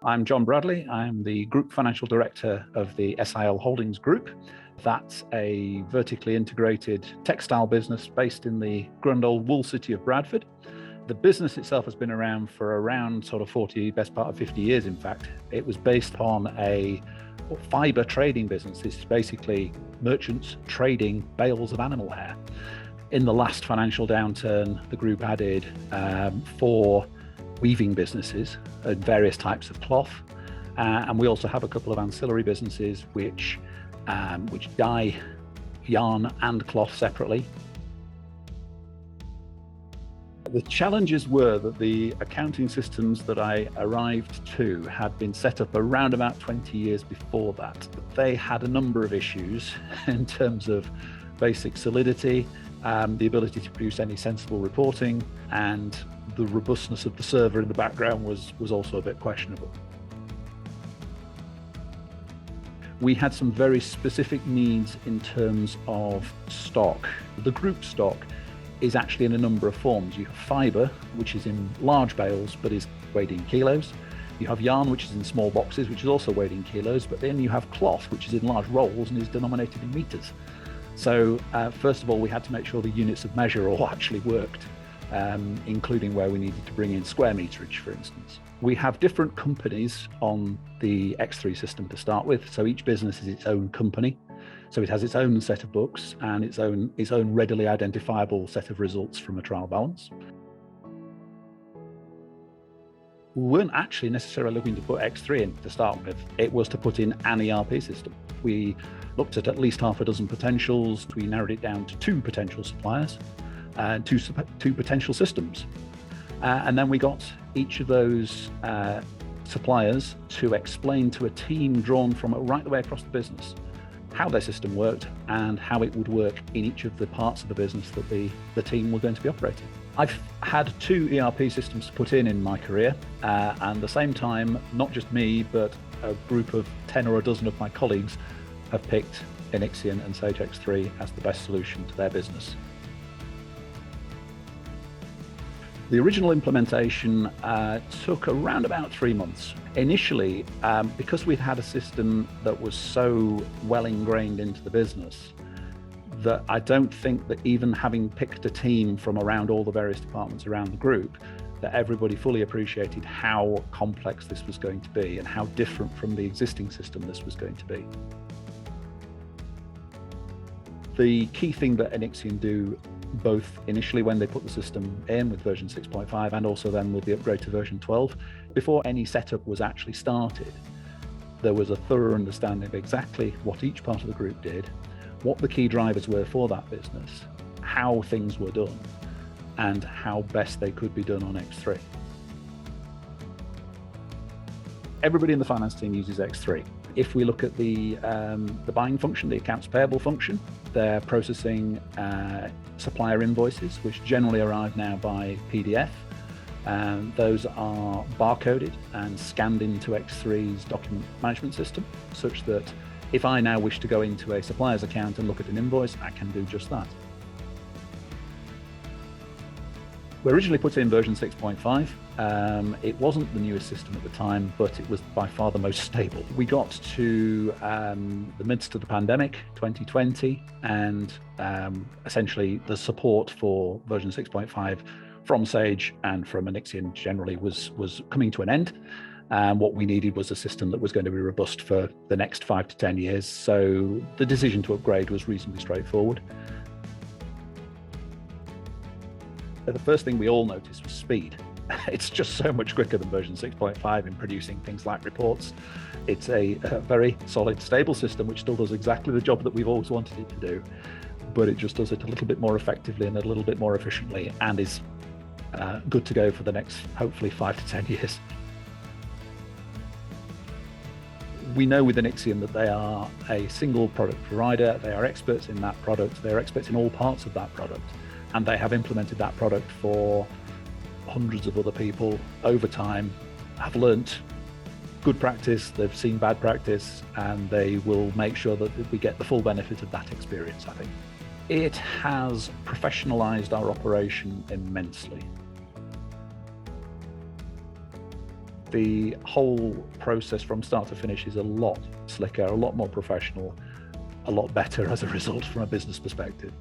I'm John Bradley. I'm the Group Financial Director of the SIL Holdings Group. That's a vertically integrated textile business based in the grand old wool city of Bradford. The business itself has been around for around sort of 40, best part of 50 years, in fact. It was based on a fibre trading business. This is basically merchants trading bales of animal hair. In the last financial downturn, the group added 4 weaving businesses and various types of cloth. And we also have a couple of ancillary businesses which dye yarn and cloth separately. The challenges were that the accounting systems that I arrived to had been set up around about 20 years before that. They had a number of issues in terms of basic solidity, the ability to produce any sensible reporting, and the robustness of the server in the background was also a bit questionable. We had some very specific needs in terms of stock. The group stock is actually in a number of forms. You have fibre, which is in large bales, but is weighed in kilos. You have yarn, which is in small boxes, which is also weighed in kilos, but then you have cloth, which is in large rolls and is denominated in meters. So first of all, we had to make sure the units of measure all actually worked, including where we needed to bring in square meterage, for instance. We have different companies on the X3 system to start with. So each business is its own company. So it has its own set of books and its own readily identifiable set of results from a trial balance. We weren't actually necessarily looking to put X3 in to start with. It was to put in an ERP system. We looked at least half a dozen potentials. We narrowed it down to 2 potential suppliers and two potential systems. And then we got each of those suppliers to explain to a team drawn from right the way across the business how their system worked and how it would work in each of the parts of the business that the team were going to be operating. I've had 2 ERP systems to put in my career, and at the same time, not just me, but a group of 10 or a dozen of my colleagues have picked Inixion and Sage X3 as the best solution to their business. The original implementation took around about 3 months. Initially, because we'd had a system that was so well ingrained into the business, that I don't think that even having picked a team from around all the various departments around the group, that everybody fully appreciated how complex this was going to be and how different from the existing system this was going to be. The key thing that Inixion do, both initially when they put the system in with version 6.5 and also then with the upgrade to version 12, before any setup was actually started, there was a thorough understanding of exactly what each part of the group did, what the key drivers were for that business, how things were done, and how best they could be done on X3. Everybody in the finance team uses X3. If we look at the buying function, the accounts payable function, they're processing supplier invoices, which generally arrive now by PDF. Those are barcoded and scanned into X3's document management system, such that if I now wish to go into a supplier's account and look at an invoice, I can do just that. We originally put in version 6.5. It wasn't the newest system at the time, but it was by far the most stable. We got to the midst of the pandemic, 2020, and essentially the support for version 6.5 from Sage and from Inixion generally was coming to an end. And what we needed was a system that was going to be robust for the next 5 to 10 years. So the decision to upgrade was reasonably straightforward. The first thing we all noticed was speed. It's just so much quicker than version 6.5 in producing things like reports. It's a very solid, stable system which still does exactly the job that we've always wanted it to do, but it just does it a little bit more effectively and a little bit more efficiently, and is good to go for the next, hopefully, 5 to 10 years. We know with Inixion that they are a single product provider. They are experts in that product. They are experts in all parts of that product. And they have implemented that product for hundreds of other people over time, have learnt good practice, they've seen bad practice, and they will make sure that we get the full benefit of that experience, I think. It has professionalized our operation immensely. The whole process from start to finish is a lot slicker, a lot more professional, a lot better as a result from a business perspective.